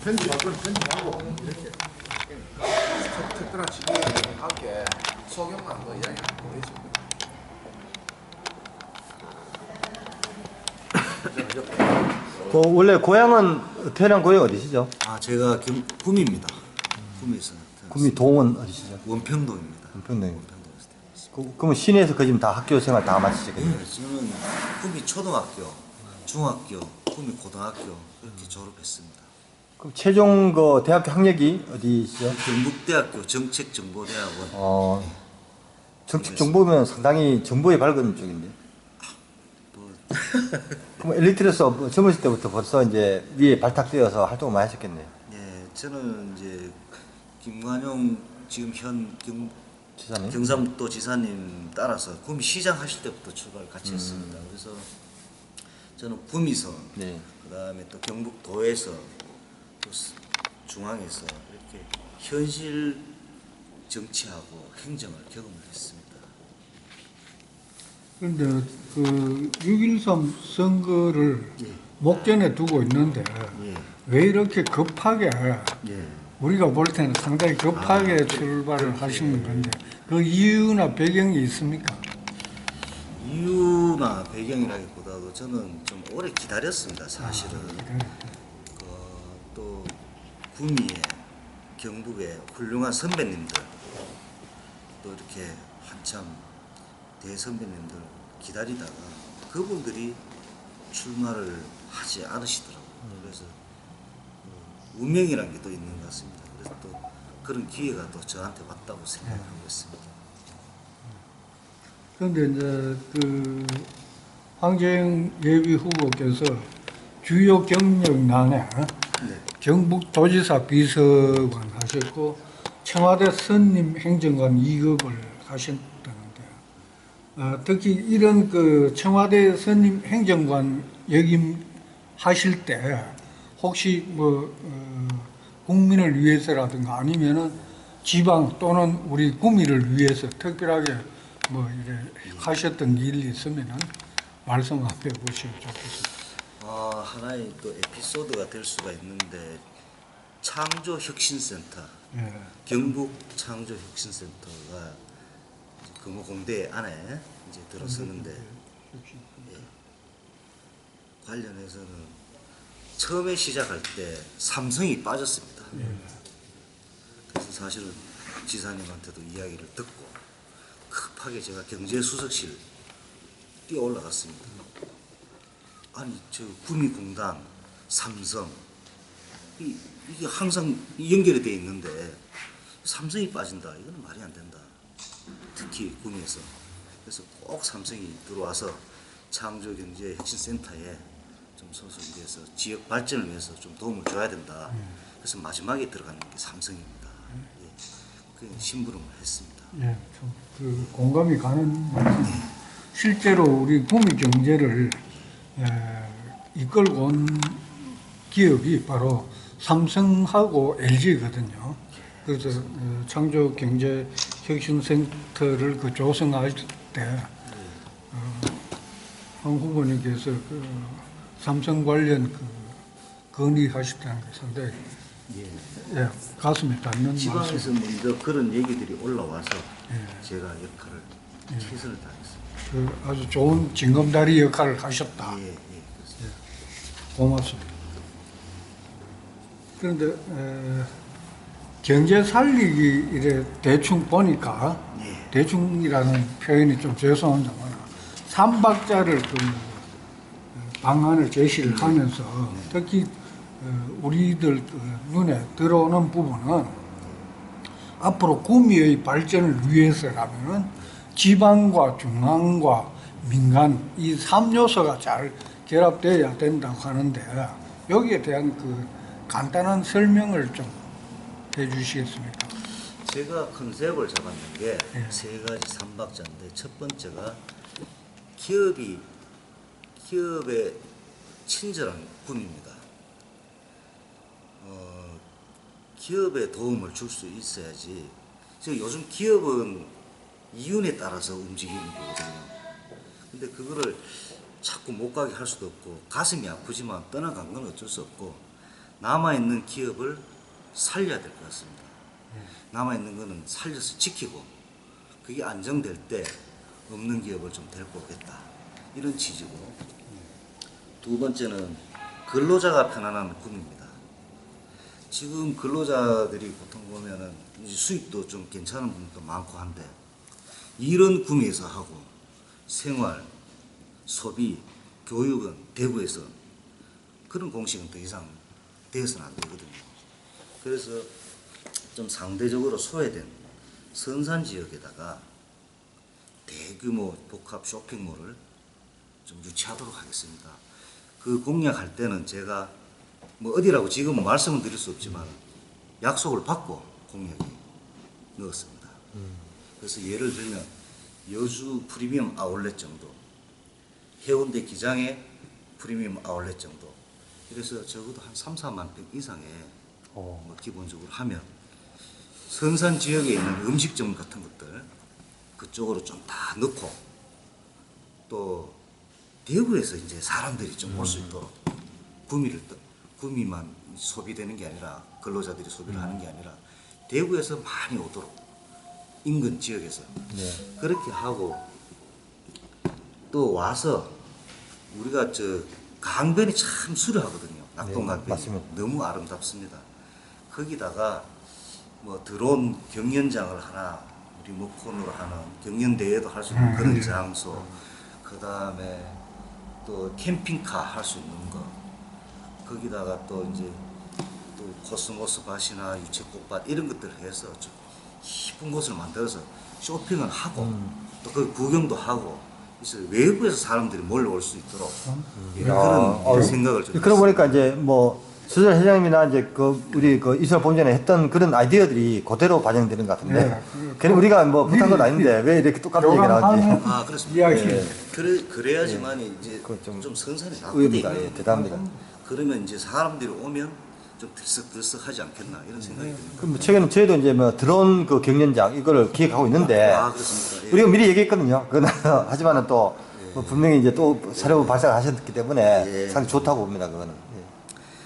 편집할 건 편집하고 이렇게 특별한 지금과 함께 소경만 뭐 이야기하면 되죠. 그 원래 고향은 태어난 고향 어디시죠? 아, 제가 구미입니다. 구미에서 태어났습니다. 구미 동은 어디시죠? 원평동입니다. 원평동이요. 원평동에서 태어났습니다. 그러면 시내에서 그 지금 다 학교 생활 다 마치셨겠네요. 네, 저는 구미 초등학교, 중학교, 구미 고등학교 이렇게 졸업했습니다. 그럼 최종 그 대학교 학력이 어디시죠? 경북대학교 정책정보대학원. 정책 정보면 상당히 정보에 밝은 쪽인데. 뭐, 그럼 엘리트로서 뭐 젊으실 때부터 벌써 이제 위에 발탁되어서 활동을 많이 하셨겠네요. 예, 저는 이제 김관용 지금 지사님? 경상북도 지사님 따라서 구미 시장 하실 때부터 출발을 같이 했습니다. 그래서 저는 구미서, 네. 그다음에 또 경북도에서 또 중앙에서 이렇게 현실 정치하고 행정을 경험을 했습니다. 그런데 그 6.13 선거를 목전에 두고 있는데 예, 왜 이렇게 급하게 예. 우리가 볼 때는 상당히 급하게 출발을 하시는 건데 그 이유나 배경이 있습니까? 이유나 배경이라기보다도 저는 좀 오래 기다렸습니다. 사실은 또 구미에 경북의 훌륭한 선배님들 또 이렇게 한참 대선배님들 기다리다가 그분들이 출마를 하지 않으시더라고요. 그래서 운명이라는 게 또 있는 것 같습니다. 그래서 또 그런 기회가 또 저한테 왔다고 생각하고 있습니다. 그런데 이제 그 황재영 예비 후보께서 주요 경력난에 네. 경북도지사 비서관 하셨고 청와대 선임 행정관 2급을 하셨다는데 특히 이런 그 청와대 선임 행정관 역임 하실 때 혹시 뭐 국민을 위해서라든가 아니면은 지방 또는 우리 구미를 위해서 특별하게 뭐 이래 하셨던 일이 있으면은 말씀 한번 해보시면 좋겠습니다. 하나의 또 에피소드가 될 수가 있는데 창조혁신센터, 예. 경북 창조혁신센터가 금호공대 안에 이제 들어서는데 예, 관련해서는 처음에 시작할 때 삼성이 빠졌습니다. 그래서 사실은 지사님한테도 이야기를 듣고 급하게 제가 경제수석실 뛰어 올라갔습니다. 아니 저 구미공단, 삼성 이게 항상 연결이 돼 있는데 삼성이 빠진다 이거는 말이 안 된다. 특히 구미에서 그래서 꼭 삼성이 들어와서 창조경제혁신센터에 좀 소속이 돼서 지역 발전을 위해서 좀 도움을 줘야 된다. 그래서 마지막에 들어가는 게 삼성입니다. 예, 그 심부름을 했습니다. 예, 그 공감이 가는 말씀. 실제로 우리 구미 경제를 이끌고 온 기업이 바로 삼성하고 LG거든요. 그래서 창조경제혁신센터를 그 조성할 때 황 후보님께서 그 삼성 관련 그 건의하셨다는 게 상당히 예, 가슴에 닿는 지방에서 말씀. 먼저 그런 얘기들이 올라와서 제가 역할을 최선을 다했습니다. 그 아주 좋은 징검다리 역할을 하셨다. 예, 그렇습니다. 고맙습니다. 그런데 경제 살리기 이래 대충 보니까 대충이라는 표현이 좀 죄송합니다만 삼박자를 그 방안을 제시를 하면서 특히 우리들 눈에 들어오는 부분은 앞으로 구미의 발전을 위해서라면은 지방과 중앙과 민간 이 3요소가 잘 결합되어야 된다고 하는데 여기에 대한 그 간단한 설명을 좀 해주시겠습니까? 제가 컨셉을 잡았는 게 세 가지 삼박자인데 첫 번째가 기업의 친절한 군입니다. 기업에 도움을 줄 수 있어야지. 지금 요즘 기업은 이윤에 따라서 움직이는 거거든요. 근데 그거를 자꾸 못 가게 할 수도 없고 가슴이 아프지만 떠나간 건 어쩔 수 없고 남아있는 기업을 살려야 될 것 같습니다. 남아있는 거는 살려서 지키고 그게 안정될 때 없는 기업을 좀 데리고 오겠다. 이런 취지고, 두 번째는 근로자가 편안한 구입니다. 지금 근로자들이 보통 보면은 이제 수입도 좀 괜찮은 분도 많고 한데, 이런 구미에서 하고 생활, 소비, 교육은 대구에서 그런 공식은 더 이상 되어서는 안 되거든요. 그래서 좀 상대적으로 소외된 선산 지역에다가 대규모 복합 쇼핑몰을 좀 유치하도록 하겠습니다. 그 공약할 때는 제가 뭐 어디라고 지금은 말씀을 드릴 수 없지만 약속을 받고 공약에 넣었습니다. 그래서 예를 들면 여주 프리미엄 아울렛 정도, 해운대 기장의 프리미엄 아울렛 정도, 그래서 적어도 한 3, 4만 평 이상의 뭐 기본적으로 하면 선산 지역에 있는 음식점 같은 것들 그쪽으로 좀 다 넣고, 또 대구에서 이제 사람들이 좀 올 수 있도록 구미만 소비되는 게 아니라, 근로자들이 소비를 하는 게 아니라 대구에서 많이 오도록 인근 지역에서 그렇게 하고, 또 와서 우리가 저 강변이 참 수려하거든요. 낙동강변이 맞습니다. 너무 아름답습니다. 거기다가 뭐 드론 경연장을 하나, 리모컨으로 하는 경연대회도 할 수 있는 그런 장소, 그 다음에 또 캠핑카 할 수 있는 거, 거기다가 또 이제 또 코스모스 밭이나 유채꽃밭 이런 것들을 해서 좀 이쁜 곳을 만들어서 쇼핑을 하고 또 그 구경도 하고, 그래서 외부에서 사람들이 몰려올 수 있도록 그런 생각을 좀 그러고 보니까 이제 뭐 수절 회장님이나 이제 그 우리 그 이수열 본전에 했던 그런 아이디어들이 그대로 반영되는 것 같은데, 괜히 우리가 뭐 못한 건 아닌데 왜 이렇게 똑같은 얘기가 나오는지. 아, 그렇습니다. 이야기. 그래야지만이 이제 그건 좀 선선히 의외입니다. 나거든요. 예, 대단합니다. 그러면 이제 사람들이 오면 좀 들썩들썩하지 않겠나 이런 생각이 듭니다. 그럼 뭐 최근에 저희도 이제 뭐 드론 그 경연장 이거를 기획하고 있는데, 아, 그렇습니까? 예. 우리가 미리 얘기했거든요. 그건 하지만은 또 뭐 분명히 이제 또 사례로 발생하셨기 때문에 예. 상당히 좋다고 봅니다. 그거는.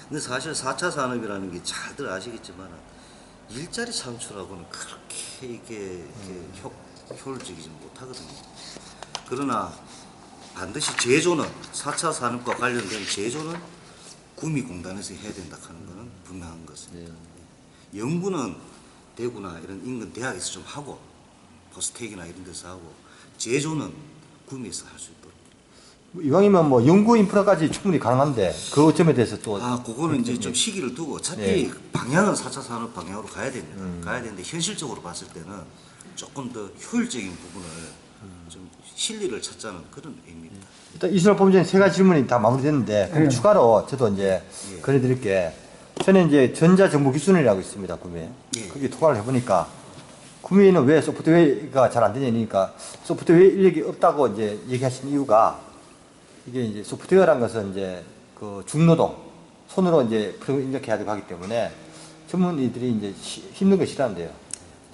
근데 사실 4차 산업이라는 게 잘들 아시겠지만 일자리 창출하고는 그렇게 이게 효율적이지 못하거든요. 그러나 반드시 제조는 4차 산업과 관련된 제조는 구미공단에서 해야 된다 하는 것은 분명한 것입니다. 연구는 대구나 이런 인근 대학에서 좀 하고, 포스텍이나 이런 데서 하고, 제조는 구미에서 할 수 있도록. 이왕이면 뭐 연구 인프라까지 충분히 가능한데 그 점에 대해서 또 그거는 이제 좀 시기를 두고 어차피 방향은 4차 산업 방향으로 가야 됩니다. 가야 되는데 현실적으로 봤을 때는 조금 더 효율적인 부분을 좀 실리를 찾자는 그런 의미입니다. 일단 이수열 본부장님 세 가지 질문이 다 마무리됐는데 그럼 추가로 저도 이제 건의드릴 게, 저는 이제 전자정보기술이라고 있습니다. 구미에. 거기 통화를 해보니까 구미에는 왜 소프트웨어가 잘 안 되냐니까, 소프트웨어 인력이 없다고 이제 얘기하신 이유가, 이게 이제 소프트웨어란 것은 이제 그 중노동, 손으로 이제 프로그램 입력해야 되고 하기 때문에 전문의들이 이제 힘든 거 싫어한대요.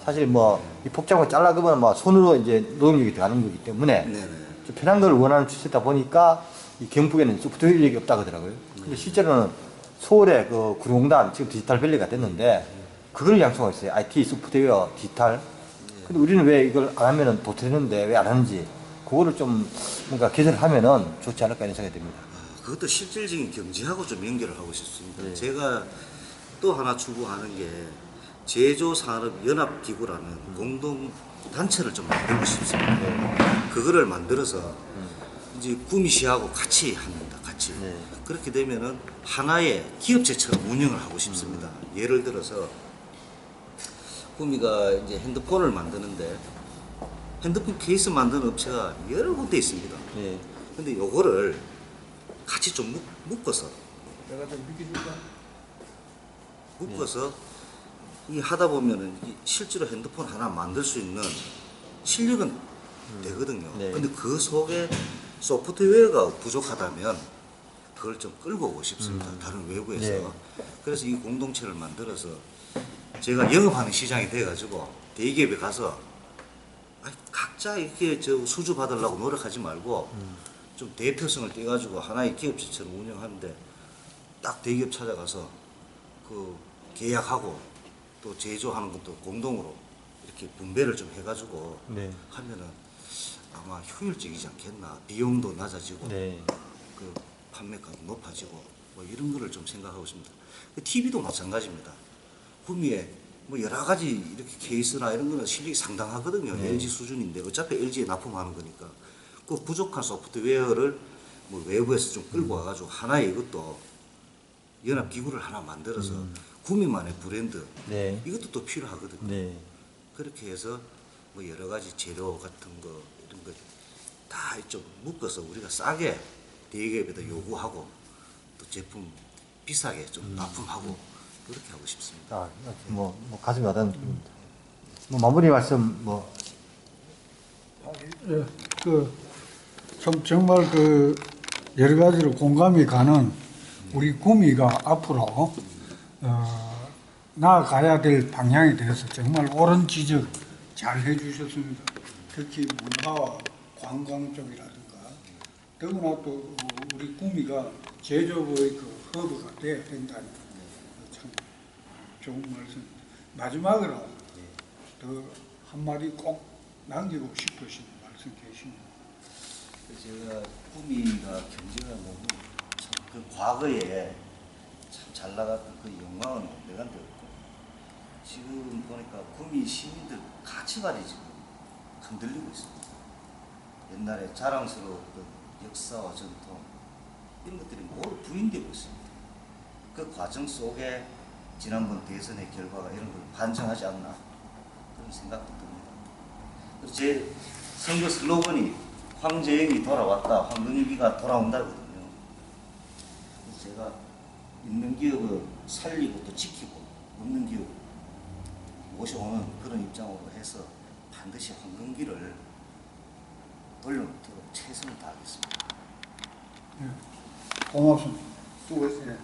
사실 뭐 이 복잡한 잘라그면 뭐 손으로 이제 노동력이 들어가는 거기 때문에 좀 편한 걸 원하는 추세다 보니까 이 경북에는 소프트웨어 인력이 없다 그러더라고요. 근데 실제로는 서울의 그 구룡공단 지금 디지털 밸리가 됐는데 그걸 양성하고 있어요. IT, 소프트웨어, 디지털. 근데 우리는 왜 이걸 안 하면은 도태되는데 왜 안 하는지, 그거를 좀 뭔가 개선을 하면은 좋지 않을까 이런 생각이 듭니다. 그것도 실질적인 경제하고 좀 연결을 하고 싶습니다. 제가 또 하나 추구하는 게 제조산업연합기구라는 공동 단체를 좀 만들고 싶습니다. 그거를 만들어서 이제 구미시하고 같이 합니다. 같이. 그렇게 되면은 하나의 기업체처럼 운영을 하고 싶습니다. 예를 들어서 구미가 이제 핸드폰을 만드는데 핸드폰 케이스 만드는 업체가 여러 군데 있습니다. 근데 요거를 같이 좀 묶어서 내가 좀 비켜줄까? 묶어서 이 하다 보면은 실제로 핸드폰 하나 만들 수 있는 실력은 되거든요. 근데 그 속에 소프트웨어가 부족하다면 그걸 좀 끌고 오고 싶습니다. 다른 외부에서. 그래서 이 공동체를 만들어서 제가 영업하는 시장이 돼가지고 대기업에 가서 각자 이렇게 저 수주 받으려고 노력하지 말고 좀 대표성을 떼가지고 하나의 기업체처럼 운영하는데 딱 대기업 찾아가서 그 계약하고 또 제조하는 것도 공동으로 이렇게 분배를 좀 해가지고 네. 하면은 아마 효율적이지 않겠나. 비용도 낮아지고 네. 그 판매가도 높아지고 뭐 이런 거를 좀 생각하고 있습니다. TV도 마찬가지입니다. 구미에 뭐 여러 가지 이렇게 케이스나 이런 거는 실력이 상당하거든요. 네. LG 수준인데 어차피 LG에 납품하는 거니까 그 부족한 소프트웨어를 뭐 외부에서 좀 끌고 와가지고 하나의 이것도 연합 기구를 하나 만들어서 구미만의 브랜드 네. 이것도 또 필요하거든요. 네. 그렇게 해서 뭐 여러 가지 재료 같은 거 이런 거 다 좀 묶어서 우리가 싸게 대기업에다 요구하고 또 제품 비싸게 좀 납품하고 그렇게 하고 싶습니다. 아, 뭐 가슴이 와닿는 부분입니다. 뭐 마무리 말씀 뭐 예, 정말 여러 가지로 공감이 가는 우리 구미가 앞으로 나아가야 될 방향에 대해서 정말 옳은 지적 잘 해주셨습니다. 특히 문화와 관광 쪽이라든가 더구나 또 우리 구미가 제조업의 허브가 돼야 된다는 참 좋은 말씀. 마지막으로 더 한마디 꼭 남기고 싶으신 말씀 계십니까? 제가 구미가 경제가 너무 참 그 과거에 참 잘 나갔던 그 영광은 내간되었고 지금 보니까 구미 시민들 가치관이 지금 흔들리고 있습니다. 옛날에 자랑스러웠던 역사와 전통 이런 것들이 모두 부인되고 있습니다. 그 과정 속에 지난번 대선의 결과가 이런 걸 반증하지 않나 그런 생각도 듭니다. 그래서 제 선거 슬로건이 황재영이 돌아왔다, 황금위기가 돌아온다거든요. 그래서 제가 있는 기업을 살리고 또 지키고 없는 기업 모셔오는 그런 입장으로 해서 반드시 황금기를 돌려놓도록 최선을 다하겠습니다. 고맙습니다. 수고했어요.